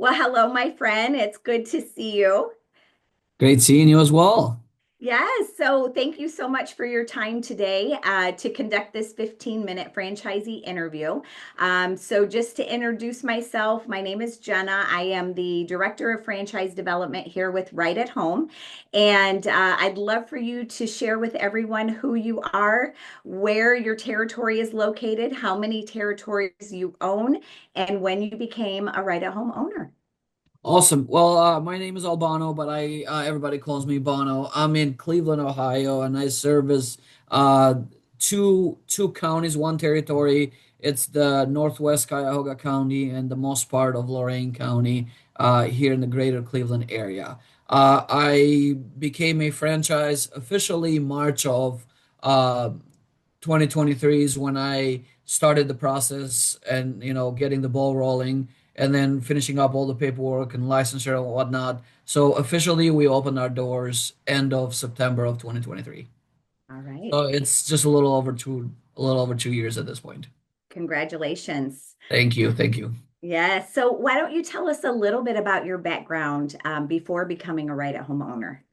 Well, hello, my friend. It's good to see you. Great seeing you as well. Yes, so thank you so much for your time today to conduct this 15-minute franchisee interview. So, just to introduce myself, my name is Jenna. I am the Director of Franchise Development here with Right at Home. And I'd love for you to share with everyone who you are, where your territory is located, how many territories you own, and when you became a Right at Home owner. Awesome. Well, my name is Albano, but I everybody calls me Bono. I'm in Cleveland, Ohio, and I service two counties, one territory. It's the Northwest Cuyahoga County and the most part of Lorain County here in the greater Cleveland area. I became a franchise officially March of 2023 is when I started the process and getting the ball rolling and then finishing up all the paperwork and licensure and whatnot. So officially, we opened our doors end of September of 2023. All right. So it's just a little over 2 years at this point. Congratulations. Thank you, thank you. Yes. So why don't you tell us a little bit about your background before becoming a right-at-home owner?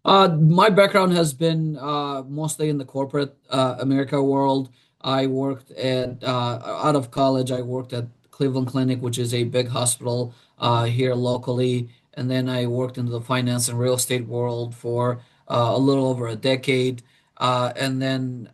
My background has been mostly in the corporate America world. I worked at out of college. I worked at Cleveland Clinic, which is a big hospital here locally, and then I worked into the finance and real estate world for a little over a decade. And then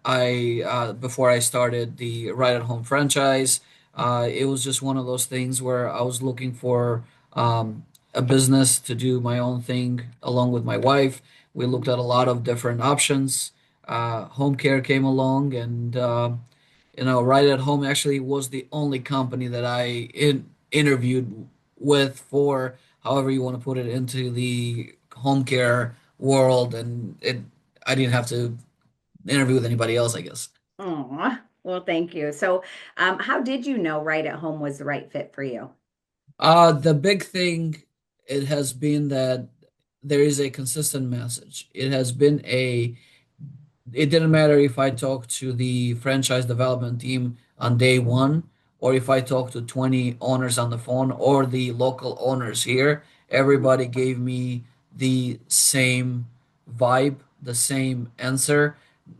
before I started the Right at Home franchise, it was just one of those things where I was looking for a business to do my own thing along with my wife. We looked at a lot of different options. Home care came along, and Right at Home actually was the only company that I interviewed with for, however you want to put it, into the home care world, and I didn't have to interview with anybody else, I guess. Oh, well, thank you. So, how did you know right at home was the right fit for you? The big thing it has been that there is a consistent message. It didn't matter if I talked to the franchise development team on day one, or if I talked to 20 owners on the phone, or the local owners here. Everybody gave me the same vibe, the same answer,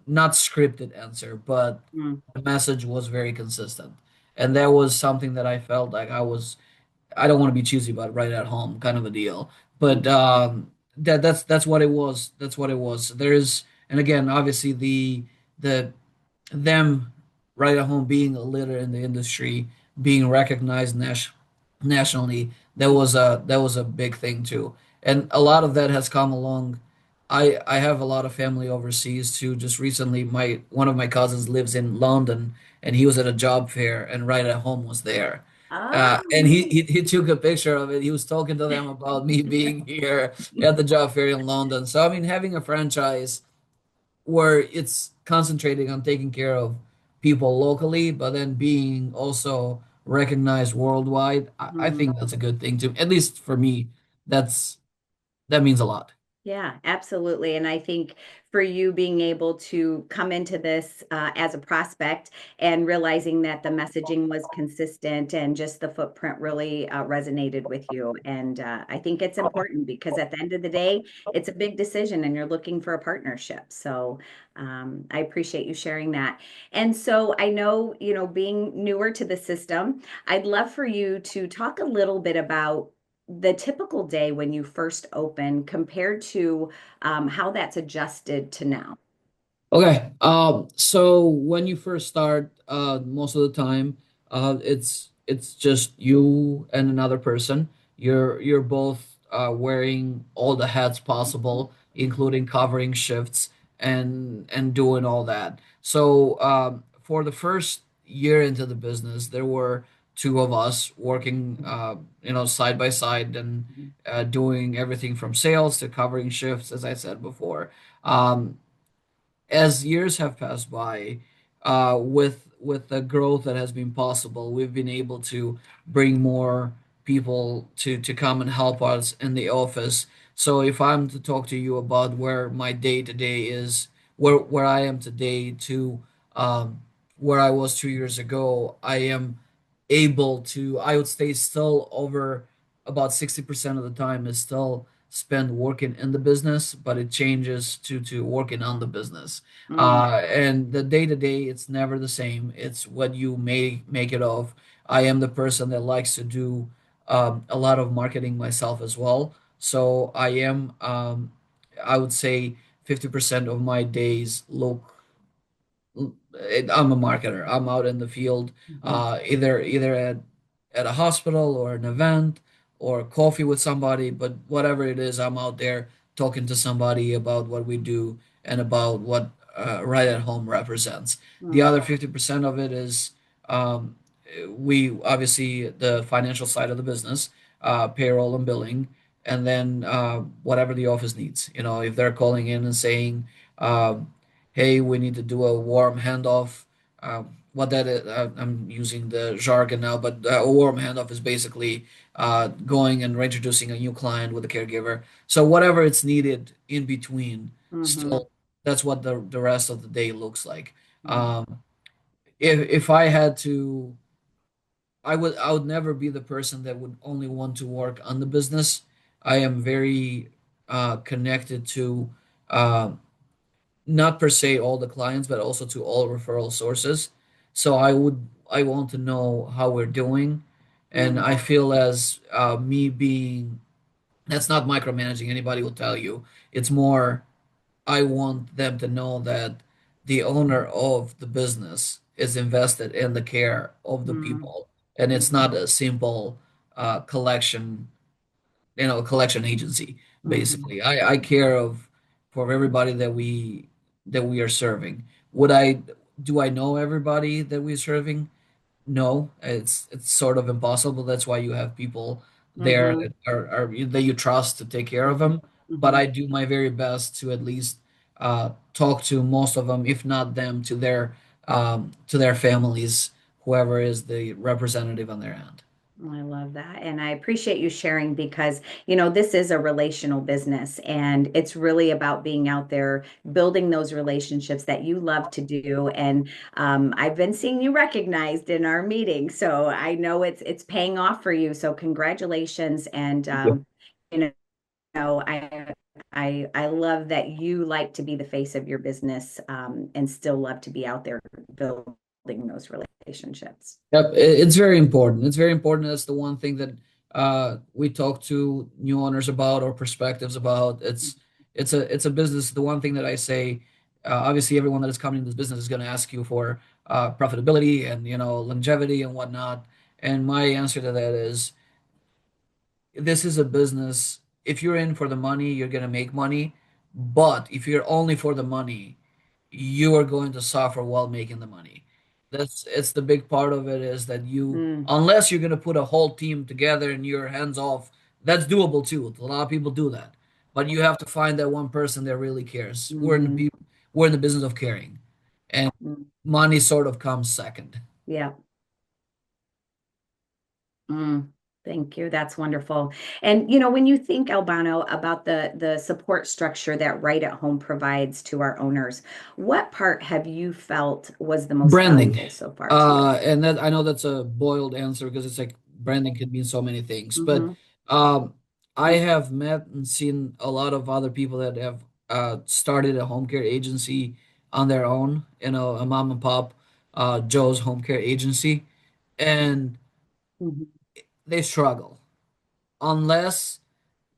not scripted answer, but Mm-hmm. the message was very consistent. And that was something that I felt like I don't want to be choosy about right at home kind of a deal. But that's what it was. That's what it was. And again, obviously the them right at home being a leader in the industry, being recognized nationally, that was a big thing too. And a lot of that has come along. I have a lot of family overseas too. Just recently, my one of my cousins lives in London, and he was at a job fair, and right at home was there. And Oh, he took a picture of it. He was talking to them about me being here at the job fair in London. So I mean, having a franchise where it's concentrating on taking care of people locally, but then being also recognized worldwide, I mhm. think that's a good thing too. At least for me, that's that means a lot. Yeah, absolutely. And I think for you being able to come into this as a prospect and realizing that the messaging was consistent and just the footprint really resonated with you. And I think it's important because at the end of the day, it's a big decision and you're looking for a partnership. So I appreciate you sharing that. And so I know, being newer to the system, I'd love for you to talk a little bit about the typical day when you first open compared to how that's adjusted to now. Okay. So when you first start, most of the time, it's just you and another person. You're both wearing all the hats possible, including covering shifts and doing all that. So for the first year into the business, there were two of us working, side by side and doing everything from sales to covering shifts, as I said before. As years have passed by, with the growth that has been possible, we've been able to bring more people to come and help us in the office. So if I'm to talk to you about where my day to day is, where I am today to where I was 2 years ago, I am able to, I would stay still over. about 60% of the time is still spent working in the business, but it changes to working on the business. Mm, And the day to day, it's never the same. It's what you may make it of. I am the person that likes to do a lot of marketing myself as well. So I would say 50% of my days look I'm a marketer. I'm out in the field, mhm, either at a hospital or an event or coffee with somebody, but whatever it is, I'm out there talking to somebody about what we do and about what right at home represents. The mm, other 50% of it is um, we obviously the financial side of the business, payroll and billing, and then whatever the office needs. You know, if they're calling in and saying, hey, we need to do a warm handoff. What that is, I'm using the jargon now, but a warm handoff is basically going and reintroducing a new client with a caregiver. So whatever it's needed in between, mhm, still, that's what the rest of the day looks like. mm, If I had to, I would never be the person that would only want to work on the business. I am very connected to. Uh, Not per se all the clients, but also to all referral sources. So I want to know how we're doing, and mm, I feel as me being that's not micromanaging. Anybody will tell you it's more. I want them to know that the owner of the business is invested in the care of the mm, people, and it's mhm, not a simple collection collection agency mhm, basically. I care of for everybody that we are serving. Would I Do I know everybody that we're serving? No, it's sort of impossible. That's why you have people there mhm, that are that you trust to take care of them. But I mhm. do my very best to at least talk to most of them, if not them, to their families, whoever is the representative on their end. I love that. And I appreciate you sharing because, this is a relational business and it's really about being out there, building those relationships that you love to do. And I've been seeing you recognized in our meeting. So I know it's paying off for you. So congratulations. And Thank you. you I love that you like to be the face of your business and still love to be out there building those relationships. Yep, it's very important. It's very important. That's the one thing that we talk to new owners about or perspectives about. It's a business. The one thing that I say, obviously, everyone that is coming into this business is going to ask you for profitability and longevity and whatnot. And my answer to that is this is a business. If you're in for the money, you're going to make money. But if you're only for the money, you are going to suffer while making the money. That's it's the big part of it is that Mm, unless you're going to put a whole team together and you're hands off, that's doable too. A lot of people do that. But you have to find that one person that really cares. mhm, We're in the business of caring. And mm, money sort of comes second. yeah. Mm, thank you. That's wonderful. And when you think, Albano, about the support structure that Right at Home provides to our owners, what part have you felt was the most Branding. valuable so far to you? And that I know that's a boiled answer because it's like branding can mean so many things. But Hmm. um, I have met and seen a lot of other people that have started a home care agency on their own, a mom and pop Joe's home care agency, and Hmm. they struggle unless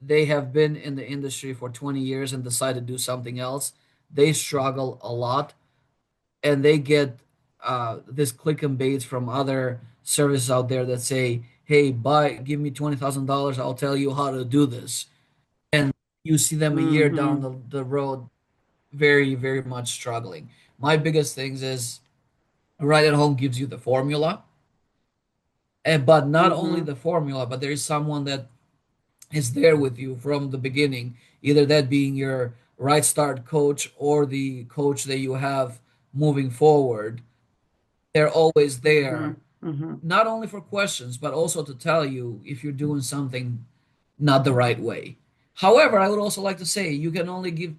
they have been in the industry for 20 years and decide to do something else. They struggle a lot and they get this click and baits from other services out there that say, "Hey, give me $20,000. I'll tell you how to do this." And you see them a year down Hmm. the road, very, very much struggling. My biggest things is right at home gives you the formula, but not only Hmm. the formula, but there is someone that is there with you from the beginning, either that being your right start coach or the coach that you have moving forward. They're always Hmm. there Hmm. not only for questions, but also to tell you if you're doing something not the right way. However, I would also like to say you can only you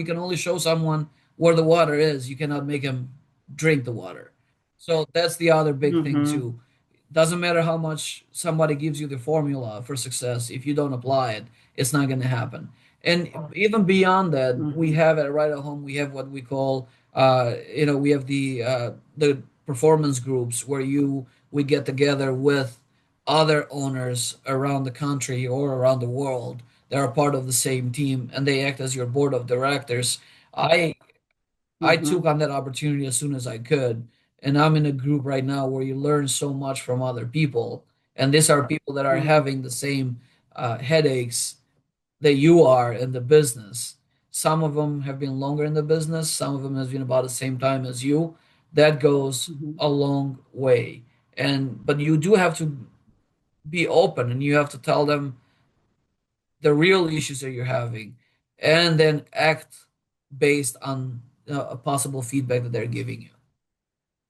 can only show someone where the water is. You cannot make them drink the water. So that's the other big thing Hmm. too. Doesn't matter how much somebody gives you the formula for success. If you don't apply it, it's not going to happen. And even beyond that, we Hmm. have at right at home, we have what we call, we have the performance groups where we get together with other owners around the country or around the world that are part of the same team, and they act as your board of directors. I I took Hmm. on that opportunity as soon as I could. And I'm in a group right now where you learn so much from other people. And these are people that are Hmm. having the same headaches that you are in the business. Some of them have been longer in the business, some of them has been about the same time as you. That goes Hmm. a long way. And but you do have to be open and you have to tell them the real issues that you're having and then act based on a possible feedback that they're giving you.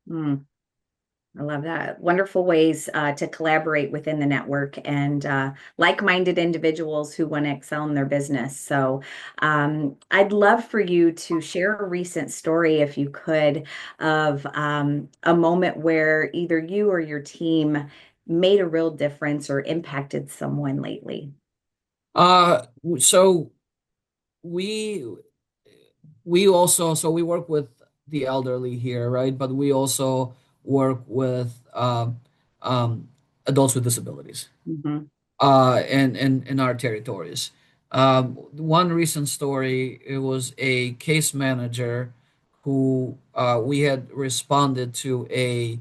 Mm. I love that. Wonderful ways to collaborate within the network and like-minded individuals who want to excel in their business. So, I'd love for you to share a recent story, if you could, of a moment where either you or your team made a real difference or impacted someone lately. So we we work with the elderly here, right? But we also work with um, adults with disabilities Hmm. in our territories. One recent story, it was a case manager who we had responded to a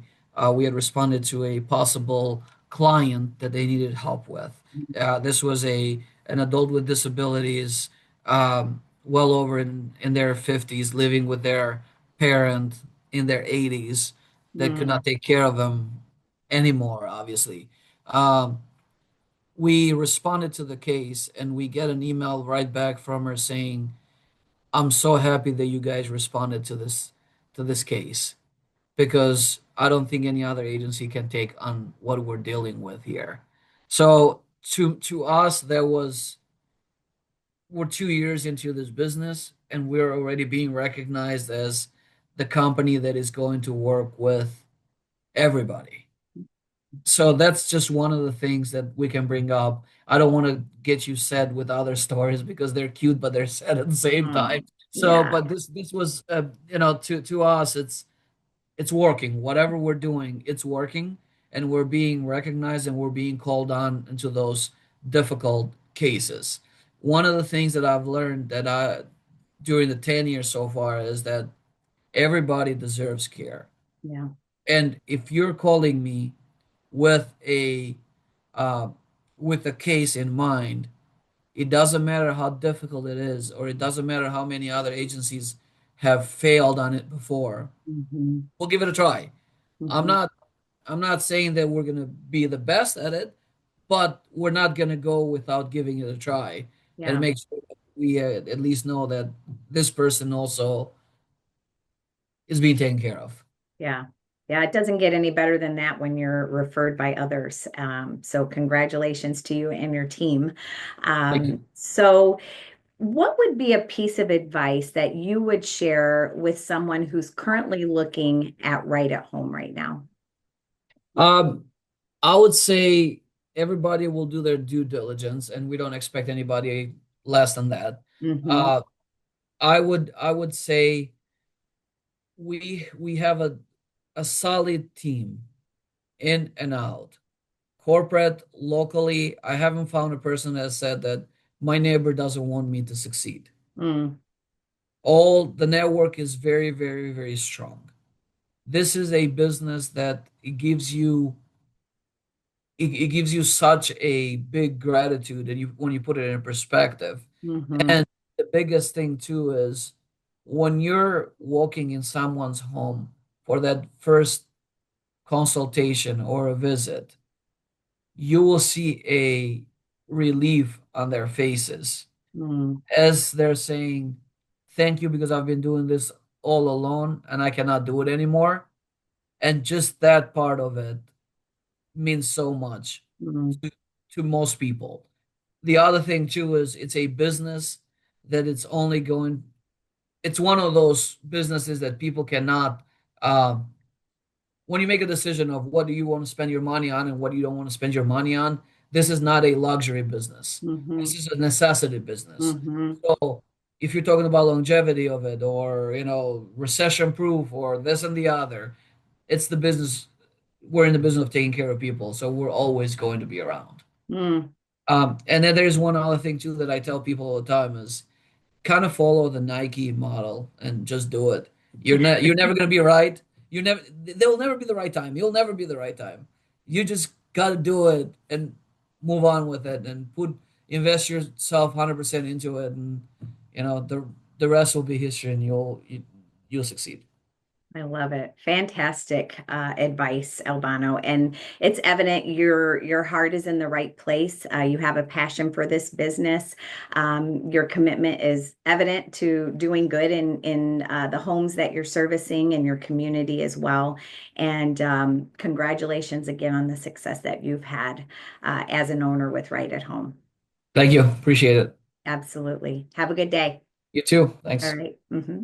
possible client that they needed help with. This was a an adult with disabilities, well over in their 50s, living with their parent in their 80s that could Mm. not take care of them anymore, obviously. Um, we responded to the case and we get an email right back from her saying, I'm so happy that you guys responded to this case because I don't think any other agency can take on what we're dealing with here. So to us, we're 2 years into this business and we're already being recognized as the company that is going to work with everybody. So that's just one of the things that we can bring up. I don't want to get you sad with other stories because they're cute, but they're sad at the same Mm. time. So, Yeah, but this was, to us, it's working. Whatever we're doing, it's working, and we're being recognized and we're being called on into those difficult cases. One of the things that I've learned that I during the 10 years so far is that everybody deserves care. yeah. And if you're calling me with a uh, with a case in mind, it doesn't matter how difficult it is, or it doesn't matter how many other agencies have failed on it before. Hmm. We'll give it a try. I'm Hmm. not I'm not saying that we're gonna be the best at it, but we're not gonna go without giving it a try and Yeah. make sure that we at least know that this person also is being taken care of. Yeah. Yeah, it doesn't get any better than that when you're referred by others. So congratulations to you and your team. Thank you. So what would be a piece of advice that you would share with someone who's currently looking at right at home right now? Um, I would say everybody will do their due diligence, and we don't expect anybody less than that. Hmm. Uh, I would say we have a solid team in and out, corporate, locally. I haven't found a person that said that my neighbor doesn't want me to succeed. Mm. All the network is very, very, very strong. This is a business that it gives you such a big gratitude and you when you put it in perspective. Hmm. And the biggest thing too is when you're walking in someone's home for that first consultation or a visit, you will see a relief on their faces Mm. as they're saying, thank you because I've been doing this all alone and I cannot do it anymore. And just that part of it means so much Mm. to, to most people. The other thing too is it's a business that it's one of those businesses that people cannot um, when you make a decision of what do you want to spend your money on and what you don't want to spend your money on, this is not a luxury business. This Mm-hmm. is a necessity business. Mm-hmm. So if you're talking about longevity of it or, recession proof or this and the other, it's the business. We're in the business of taking care of people, so we're always going to be around. Mm. And then there's one other thing too that I tell people all the time is kind of follow the Nike model and just do it. You're never gonna be right. You never There'll never be the right time. You'll never be the right time. You just gotta do it and move on with it and invest yourself 100% into it, and the rest will be history, and you'll succeed. I love it. Fantastic advice, Albano. And it's evident your heart is in the right place. You have a passion for this business. Your commitment is evident to doing good in the homes that you're servicing and your community as well. And congratulations again on the success that you've had as an owner with Right at Home. Thank you. Appreciate it. Absolutely. Have a good day. You too. All Thanks. right. Mhm.